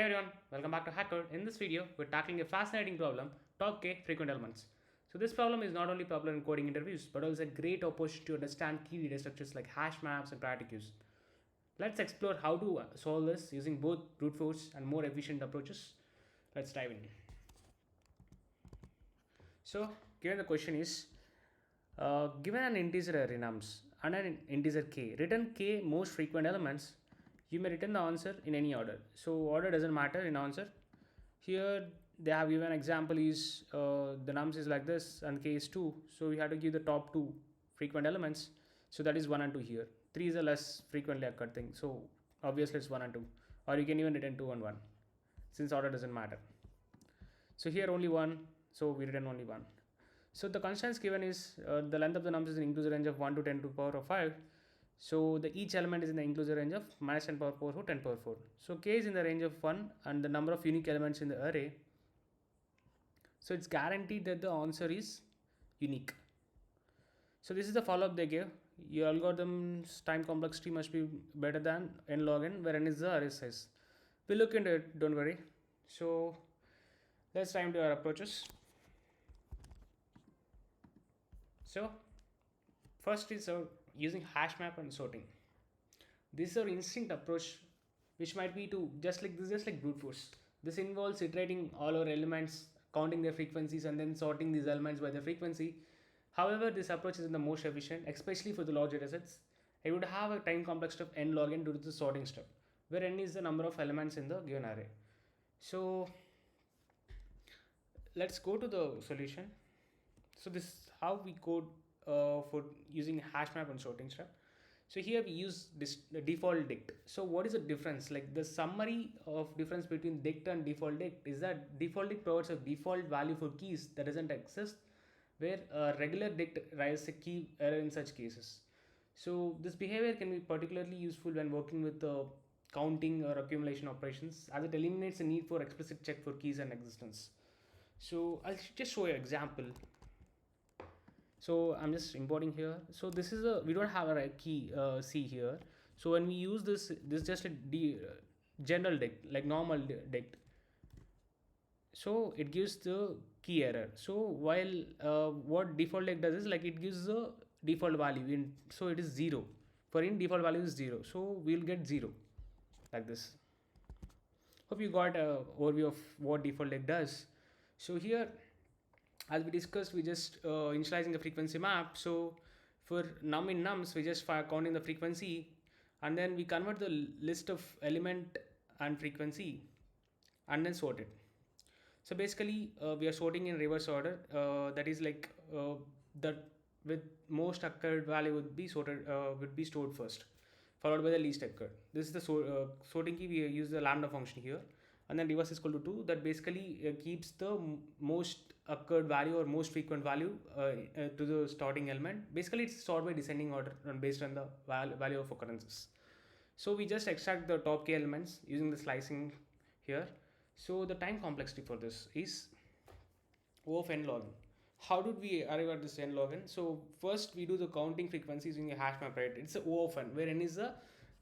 everyone, welcome back to HackCode. In this video, we're tackling a fascinating problem, top k frequent elements. So this problem is not only popular in coding interviews, but also a great opportunity to understand key data structures like hash maps and priority queues. Let's explore how to solve this using both brute force and more efficient approaches. Let's dive in. So given the question is, given an integer array nums and an integer k, return k most frequent elements, you may return the answer in any order. So order doesn't matter in answer. Here they have given example is the nums is like this and k is 2. So we have to give the top 2 frequent elements. So that is 1 and 2 here. 3 is a less frequently occurred thing. So obviously it's 1 and 2. Or you can even return 2 and 1 since order doesn't matter. So here only 1. So we return only 1. So the constants given is the length of the nums is in inclusive range of 1 to 10 to the power of 5. So the each element is in the inclusive range of minus 10 power 4 to 10 power 4. So k is in the range of 1 and the number of unique elements in the array. So it's guaranteed that the answer is unique. So this is the follow-up they gave. Your algorithm's time complexity must be better than n log n, where n is the array size. We'll look into it, don't worry. So let's dive into our approaches. So first is using HashMap and sorting. This is our instinct approach, which might be to just like brute force. This involves iterating all our elements, counting their frequencies, and then sorting these elements by their frequency. However, this approach isn't the most efficient, especially for the large datasets. I would have a time complexity of n log n due to the sorting step, where n is the number of elements in the given array. So let's go to the solution. So this is how we code for using HashMap and sorting step. So here we use this default dict. So what is the difference? Like the summary of difference between dict and default dict is that default dict provides a default value for keys that doesn't exist, where a regular dict writes a key error in such cases. So this behavior can be particularly useful when working with counting or accumulation operations, as it eliminates the need for explicit check for keys and existence. So I'll just show you an example. So I'm just importing here. So this is we don't have a key C here. So when we use this is just a general dict, like normal dict. So it gives the key error. So while what default dict does is like it gives the default value so it is 0. For in default value is 0. So we'll get 0 like this. Hope you got a overview of what default dict does. So here, as we discussed, we just initializing the frequency map. So for num in nums, we just counting the frequency, and then we convert the list of element and frequency, and then sort it. So basically, we are sorting in reverse order. That is like that with most occurred value would be stored first, followed by the least occurred. This is the sorting key. We use the lambda function here. And then reverse is equal to 2, that basically keeps the most occurred value or most frequent value to the starting element. Basically it's sorted by descending order based on the value of occurrences. So we just extract the top k elements using the slicing here. So the time complexity for this is O of n log n. How did we arrive at this n log n? So first we do the counting frequencies using a hash map, right? It's a O of n, where n is the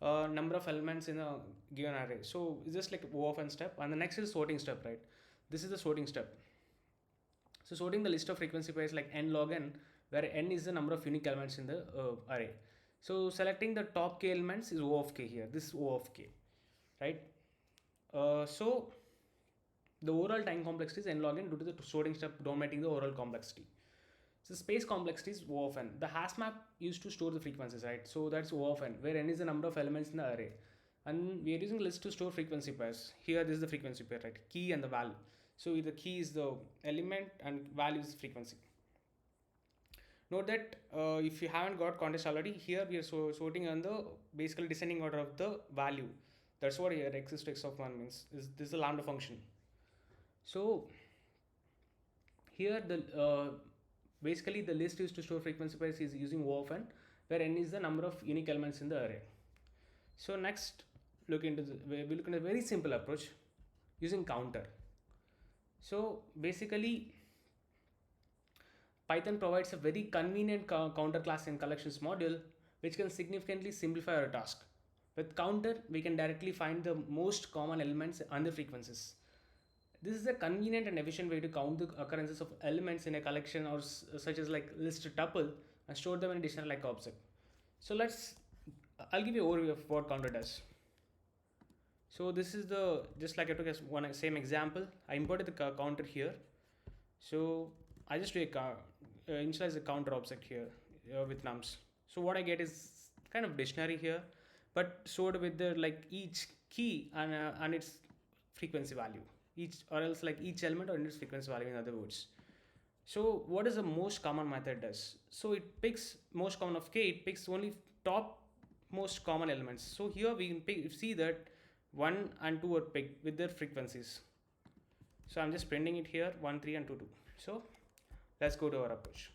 number of elements in a given array. So it's just like O of n step, and the next is sorting step, right? This is the sorting step. So sorting the list of frequency pairs like n log n, where n is the number of unique elements in the array. So selecting the top k elements is O of k here. This is O of k, right? So the overall time complexity is n log n due to the sorting step dominating the overall complexity. So space complexity is O of n. The HashMap used to store the frequencies, right? So that's O of n, where n is the number of elements in the array. And we are using list to store frequency pairs. Here, this is the frequency pair, right? Key and the value. So the key is the element and value is frequency. Note that if you haven't got context already, here we are sorting on the basically descending order of the value. That's what here x is to x of 1 means. This is the lambda function. So here the basically the list used to store frequency pairs is using O of n, where n is the number of unique elements in the array. So next we look into a very simple approach using counter. So basically Python provides a very convenient counter class in collections module, which can significantly simplify our task. With counter, we can directly find the most common elements and the frequencies. This is a convenient and efficient way to count the occurrences of elements in a collection or such as like list tuple and store them in a dictionary like object. So I'll give you an overview of what counter does. So this is the, just like I took as one same example, I imported the counter here. So I just do initialize the counter object here with nums. So what I get is kind of dictionary here, but stored with the like each key and its frequency value, each, or else like each element or its frequency value, in other words. So what is the most common method does? So it picks most common of k. It picks only top most common elements. So here we can see that 1 and 2 are picked with their frequencies. So I'm just printing it here, 1, 3 and 2, 2. So let's go to our approach.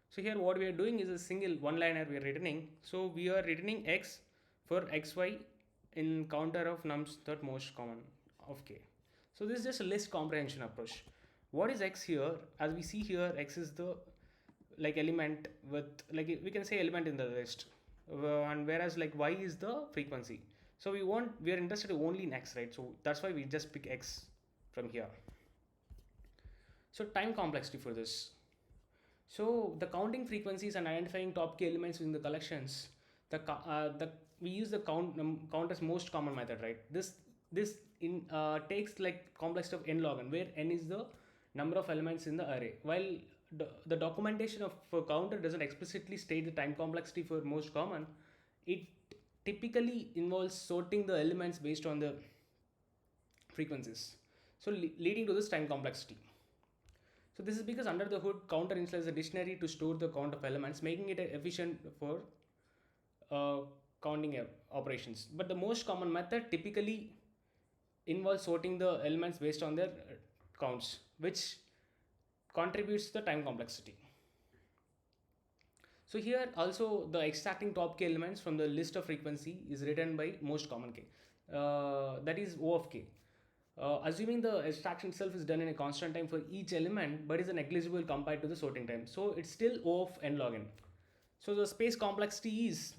So here what we are doing is a single one liner we are returning. So we are returning x for xy in counter of nums that most common of k. So this is just a list comprehension approach. What is x here? As we see here, x is the like element with, like we can say element in the list, and whereas like y is the frequency. So we are interested only in x, right? So that's why we just pick x from here. So time complexity for this. So the counting frequencies and identifying top key elements in the collections, we use the count as most common method, right? This takes like complexity of n log n, where n is the number of elements in the array. While the documentation of counter doesn't explicitly state the time complexity for most common, it typically involves sorting the elements based on the frequencies, so leading to this time complexity. So this is because under the hood, counter initializes a dictionary to store the count of elements, making it efficient for counting operations. But the most common method typically involves sorting the elements based on their counts, which contributes to the time complexity. So here also the extracting top k elements from the list of frequency is written by most common k, that is O of k. Assuming the extraction itself is done in a constant time for each element, but is negligible compared to the sorting time. So it's still O of n log n. So the space complexity is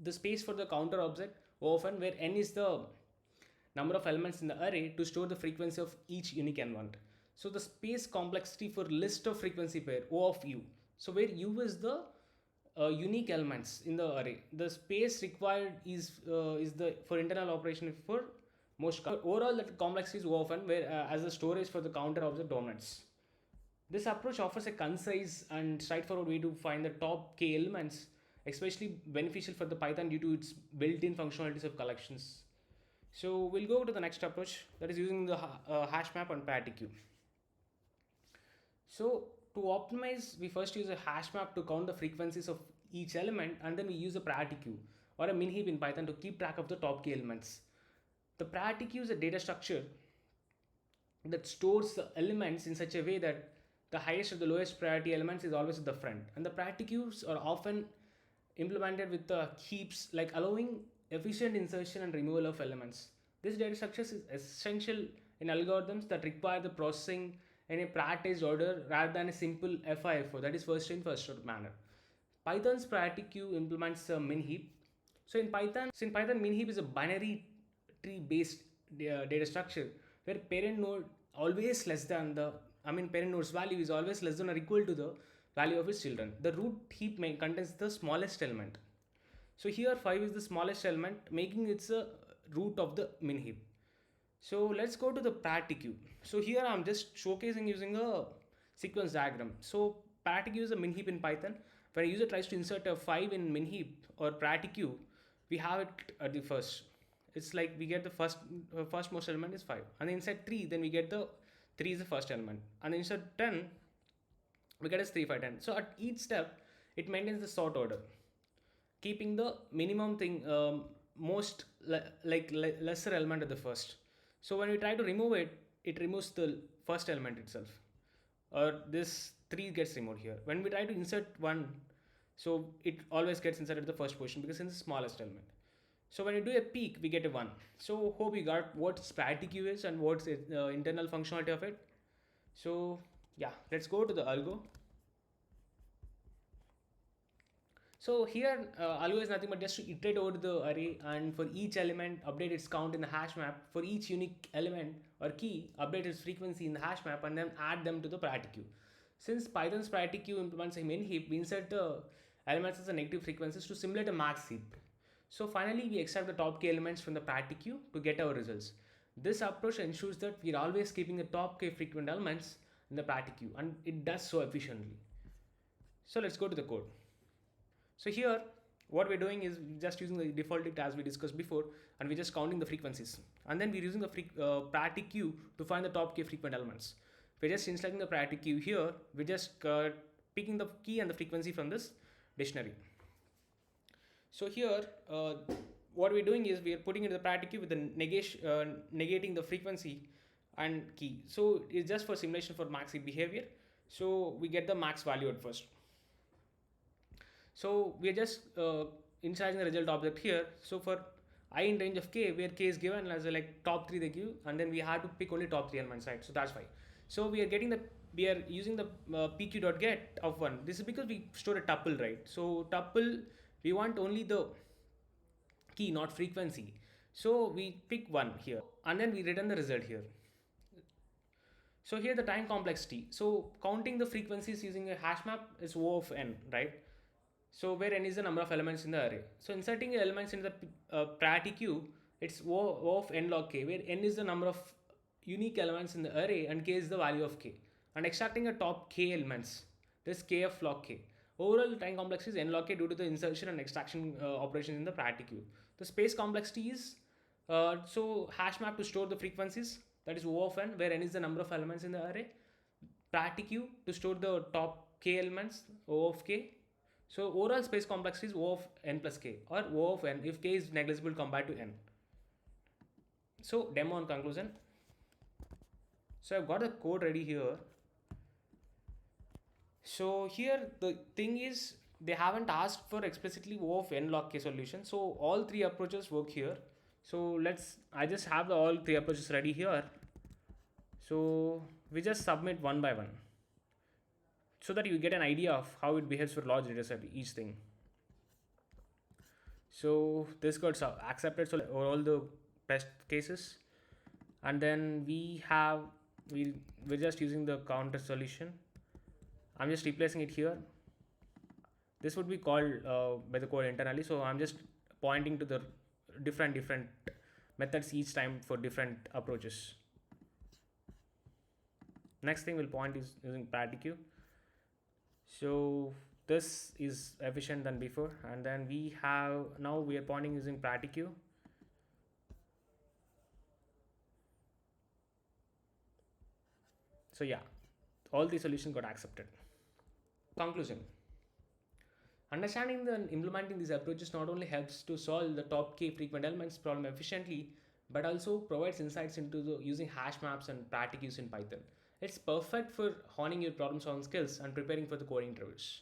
the space for the counter object O of n, where n is the number of elements in the array to store the frequency of each unique element. So the space complexity for list of frequency pair O of u. So where u is the unique elements in the array. The space required is the for internal operation for most overall the complexity is O of n, where as the storage for the counter object dominates. This approach offers a concise and straightforward way to find the top k elements, especially beneficial for the Python due to its built-in functionalities of collections. So we'll go to the next approach, that is using the HashMap and parity queue. So to optimize, we first use a HashMap to count the frequencies of each element, and then we use a priority queue or a min heap in Python to keep track of the top k elements. The priority queue is a data structure that stores the elements in such a way that the highest or the lowest priority elements is always at the front. And the priority queues are often implemented with the heaps, like allowing efficient insertion and removal of elements. This data structure is essential in algorithms that require the processing in a prioritized order rather than a simple FIFO, that is first in first out manner. Python's priority queue implements a min heap. So in Python, min heap is a binary tree based data structure where parent node always less than parent node's value is always less than or equal to the value of its children. The root heap contains the smallest element. So here 5 is the smallest element, making it a root of the min heap. So let's go to the priority queue. So here I'm just showcasing using a sequence diagram. So priority queue is a min heap in Python. When a user tries to insert a 5 in min heap or priority queue, we have it at the first. It's like we get the first most element is 5, and then inside 3, then we get the 3 is the first element, and then inside 10 we get as 3, 5, 10. So at each step it maintains the sort order, keeping the minimum thing lesser element at the first. So when we try to remove it, it removes the first element itself, or this 3 gets removed here. When we try to insert 1, so it always gets inserted at the first position because it's the smallest element. So when you do a peak, we get a 1. So hope you got what priority queue is and what's internal functionality of it. So yeah, let's go to the algo. So here algo is nothing but just to iterate over the array, and for each element update its count in the hash map, for each unique element or key update its frequency in the hash map, and then add them to the priority queue. Since Python's priority queue implements a min heap, we insert the elements as a negative frequencies to simulate a max heap. So finally we extract the top k elements from the priority queue to get our results. This approach ensures that we are always keeping the top k frequent elements in the priority queue, and it does so efficiently. So let's go to the code. So here what we're doing is just using the default dict as we discussed before, and we're just counting the frequencies, and then we're using the priority queue to find the top k frequent elements. We're just inserting the priority queue here. We're just picking the key and the frequency from this dictionary. So here what we're doing is we're putting it in the priority queue with the negating the frequency and key. So it's just for simulation for max heap behavior. So we get the max value at first. So we are just initializing the result object here. So for I in range of k, where k is given as a like top 3 they give, and then we have to pick only top 3 elements, right? So that's why. So we are using the pq.get of 1. This is because we store a tuple, right? So tuple, we want only the key, not frequency. So we pick 1 here, and then we return the result here. So here the time complexity. So counting the frequencies using a hash map is O of n, right? So where n is the number of elements in the array. So inserting elements in the priority queue, it's O of n log k, where n is the number of unique elements in the array and k is the value of k. And extracting a top k elements, this k of log k. Overall time complexity is n log k due to the insertion and extraction operations in the priority queue. The space complexity is so hash map to store the frequencies, that is O of n, where n is the number of elements in the array. Priority queue to store the top k elements, O of k. So overall space complexity is O of n plus k, or O of n if k is negligible compared to n. So demo and conclusion. So I've got the code ready here. So here the thing is they haven't asked for explicitly O of n log k solution. So all 3 approaches work here. So I just have all 3 approaches ready here. So we just submit one by one, so that you get an idea of how it behaves for large data set, each thing. So this got accepted, so all the best cases, and then we're just using the counter solution. I'm just replacing it here. This would be called by the code internally, so I'm just pointing to the different methods each time for different approaches. Next thing we'll point is using priority queue. So this is efficient than before, and then we are pointing using priority queue. So yeah, all the solutions got accepted. Conclusion. Understanding and implementing these approaches not only helps to solve the top k frequent elements problem efficiently, but also provides insights into the using hash maps and priority queues in Python. It's perfect for honing your problem solving skills and preparing for the coding interviews.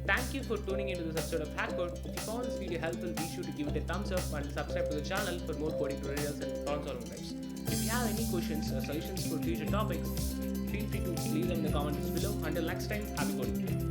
Thank you for tuning into this episode of HashCode. If you found this video helpful, be sure to give it a thumbs up and subscribe to the channel for more coding tutorials and problem solving tips. If you have any questions or suggestions for future topics, feel free to leave them in the comments below. Until next time, happy coding.